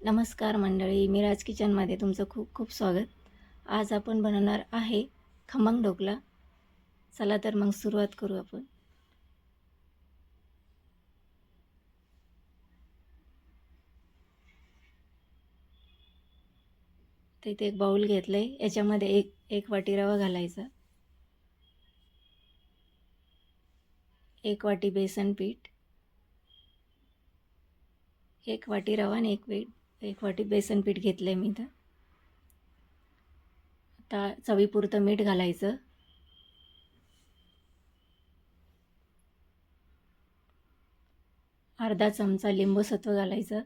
नमस्कार मंडळी, मी राज किचनमध्ये तुमचं खूप खूप स्वागत. आज आपण बनवणार आहे खमंग ढोकळा. चला तर मग सुरुवात करू आपण. तर इथे एक बाउल घेतलं आहे. याच्यामध्ये एक वाटी रवा घालायचा, 1 वाटी बेसन पीठ, 1 वाटी रवा आणि 1 वाटी बेसन पीठ घेतलं आहे मी इथं. आता चवीपुरतं मीठ घालायचं, अर्धा चमचा लिंबू सत्व घालायचं,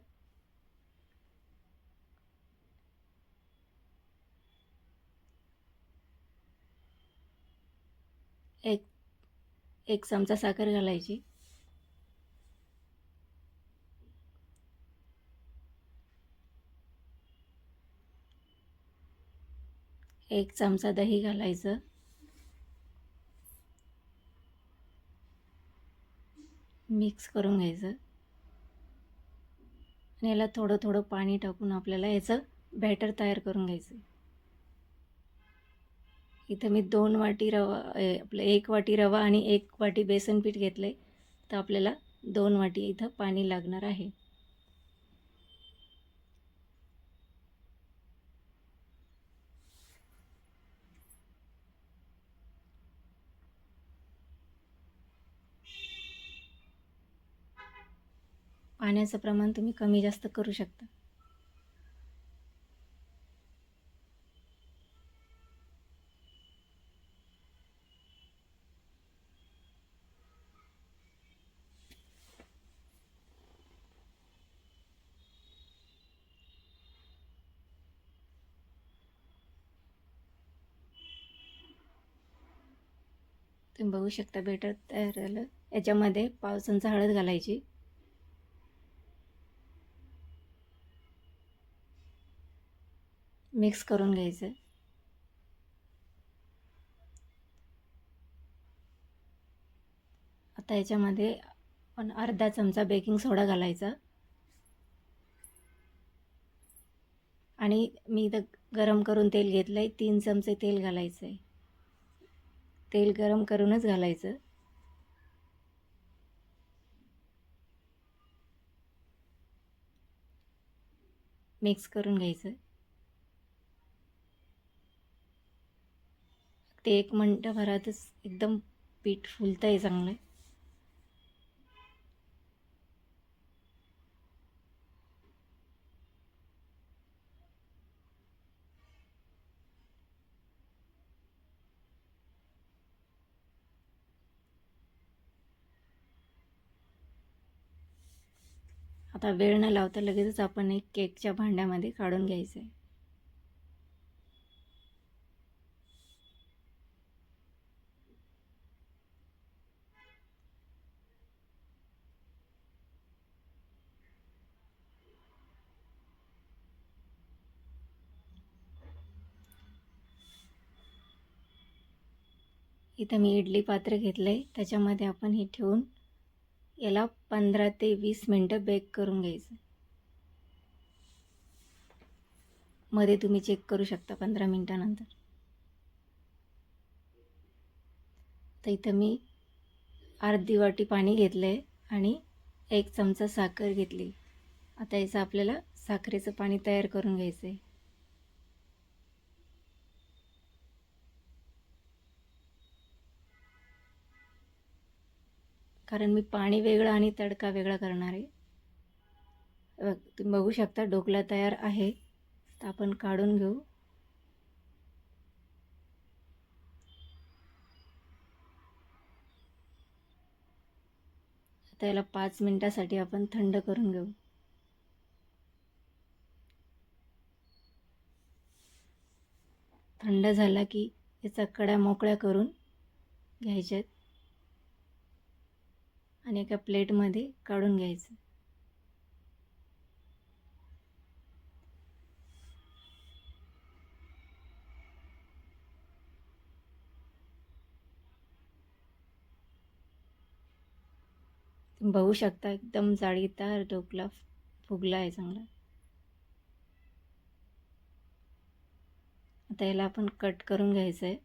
एक एक चमचा साखर घालायची, एक चमचा दही घालायचं, मिक्स करून घ्यायचं आणि याला थोडं थोडं पाणी टाकून आपल्याला याचं बॅटर तयार करून घ्यायचं. इथं मी 2 वाटी रवा आपलं 1 वाटी रवा आणि 1 वाटी बेसन पीठ घेतलं आहे. तर आपल्याला 2 वाटी इथं पाणी लागणार आहे. पाण्याचं प्रमाण तुम्ही कमी जास्त करू शकता. तुम्ही बघू शकता बॅटर तयार झालं. याच्यामध्ये पाव चमचा हळद घालायची, मिक्स करून घ्यायचं. आता याच्यामध्ये आपण अर्धा चमचा बेकिंग सोडा घालायचा आणि मी इथं गरम करून तेल घेतलं आहे. 3 चमचे तेल घालायचं आहे. तेल गरम करूनच घालायचं. मिक्स करून घ्यायचं. ते 1 मिनिटाभरातच एकदम पीठ फुलतं आहे चांगलं. आता वेळ न लावता लगेचच आपण एक केकच्या भांड्यामध्ये काढून घ्यायचं आहे. इथं मी इडली पात्र घेतलं आहे. त्याच्यामध्ये आपण हे ठेवून याला 15 ते 20 मिनटं बेक करून घ्यायचं. मध्ये तुम्ही चेक करू शकता 15 मिनटानंतर. तर इथं मी अर्धी वाटी पाणी घेतलं आहे आणि 1 चमचा साखर घेतली. आता याचं आपल्याला साखरेचं पाणी तयार करून घ्यायचं आहे. कारण मी पाणी वेगळं आणि तडका वेगळा करणार आहे. तुम्ही बघू शकता ढोकळा तयार आहे. तर आपण काढून घेऊ. आता याला 5 मिनिटासाठी आपण थंड करून घेऊ. थंड झाला की याचा कडा मोकळ्या करून घ्यायच्यात आणि एका प्लेटमध्ये काढून घ्यायचं. तुम्ही बघू शकता एकदम जाळीदार ढोकळा फुगला आहे चांगला. आता याला आपण कट करून घ्यायचं आहे.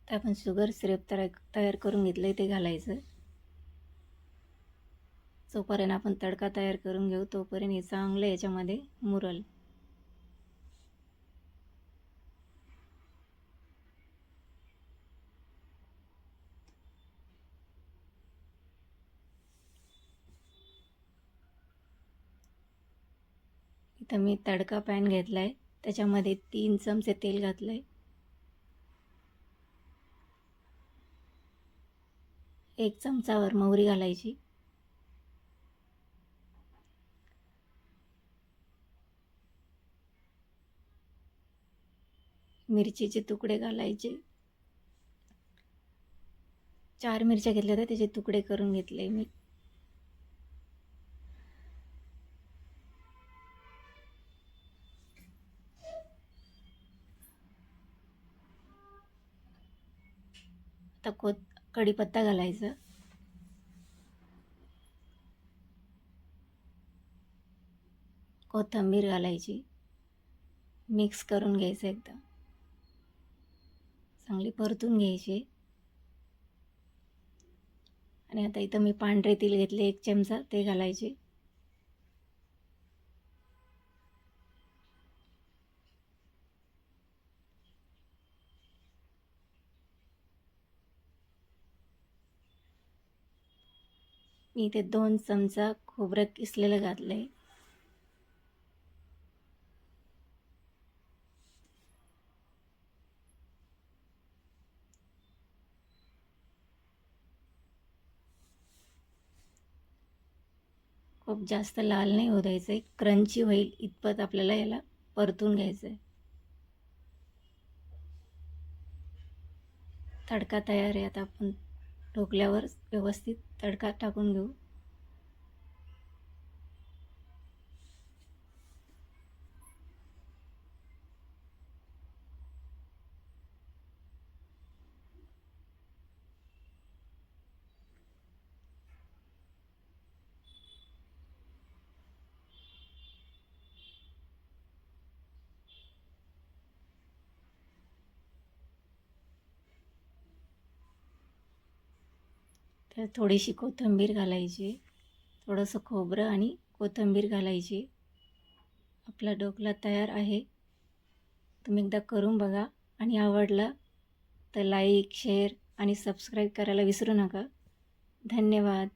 तर आपण शुगर सिरप तयार करून घेतलं आहे ते घालायचं. जोपर्यंत आपण तडका तयार करून घेऊ तोपर्यंत हे चांगलं याच्यामध्ये मुरल. इथं मी तडका पॅन घेतला आहे, त्याच्यामध्ये 3 चमचे तेल घातलं आहे. 1 चमचावर मोहरी घालायची. मिरचीचे तुकडे घालायचे. 4 मिरच्या घेतल्या होत्या, त्याचे तुकडे करून घेतले मी. आता कढीपत्ता घालायचा. कोथिंबीर घालायची. मिक्स करून घ्यायचं एकदम. चांगली परतून घ्यायची. आणि आता इथं मी पांढरे तेल घेतले 1 चमचा, ते घालायचे. मी इथे 2 चमचा खोबरं किसलेलं घातलंय. खूप जास्त लाल नाही होऊ द्यायचं आहे, क्रंची होईल इतपत आपल्याला याला परतून घ्यायचं आहे. तडका तयार आहे. आता आपण ढोकल्यावर व्यवस्थित तडका टाकून घेऊ. तर थोडीशी कोथिंबीर घालायची. थोडंसं खोबरं आणि कोथिंबीर घालायची. आपला ढोकला तयार आहे. तुम्ही एकदा करून बघा आणि आवडला तर लाईक, शेअर आणि सबस्क्राईब करायला विसरू नका. धन्यवाद.